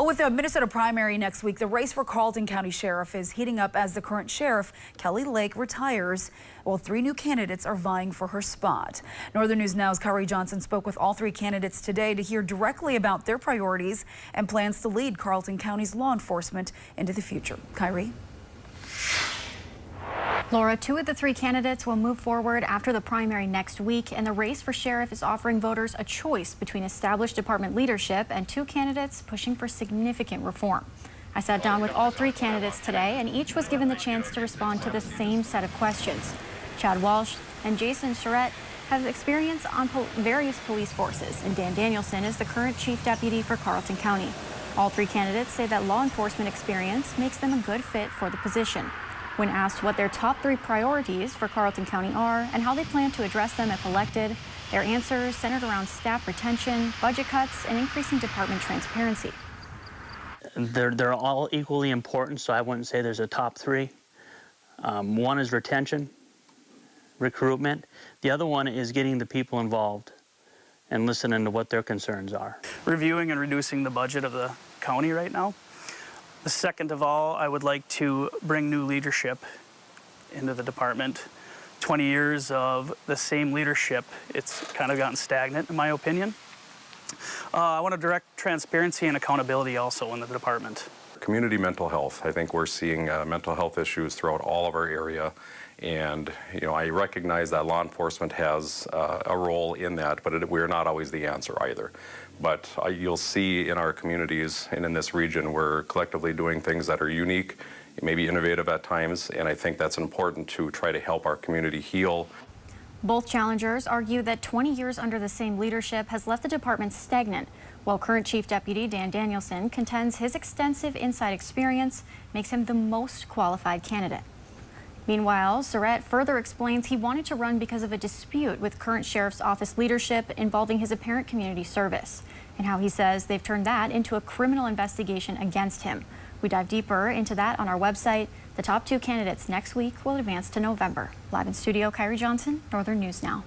With the Minnesota primary next week, the race for Carlton County Sheriff is heating up as the current sheriff, Kelly Lake, retires. Well, 3 new candidates are vying for her spot. Northern News Now's Kyrie Johnson spoke with all 3 candidates today to hear directly about their priorities and plans to lead Carlton County's law enforcement into the future. Kyrie? Laura, 2 of the 3 candidates will move forward after the primary next week, and the race for sheriff is offering voters a choice between established department leadership and 2 candidates pushing for significant reform. I sat down with all 3 candidates today, and each was given the chance to respond to the same set of questions. Chad Walsh and Jason Surratt have experience on various police forces, and Dan Danielson is the current chief deputy for Carlton County. All 3 candidates say that law enforcement experience makes them a good fit for the position. When asked what their top 3 priorities for Carlton County are and how they plan to address them if elected, their answers centered around staff retention, budget cuts, and increasing department transparency. They're all equally important, so I wouldn't say there's a top 3. One is retention, recruitment. The other one is getting the people involved and listening to what their concerns are. Reviewing and reducing the budget of the county right now. The second of all, I would like to bring new leadership into the department. 20 years of the same leadership, it's kind of gotten stagnant in my opinion. I want to direct transparency and accountability also in the department. Community mental health. I think we're seeing mental health issues throughout all of our area, and I recognize that law enforcement has a role in that, but we're not always the answer either. But you'll see in our communities and in this region, we're collectively doing things that are unique, maybe innovative at times, and I think that's important to try to help our community heal. Both challengers argue that 20 years under the same leadership has left the department stagnant, while current Chief Deputy Dan Danielson contends his extensive inside experience makes him the most qualified candidate. Meanwhile, Surratt further explains he wanted to run because of a dispute with current Sheriff's Office leadership involving his apparent community service, and how he says they've turned that into a criminal investigation against him. We dive deeper into that on our website. The top 2 candidates next week will advance to November. Live in studio, Kyrie Johnson, Northern News Now.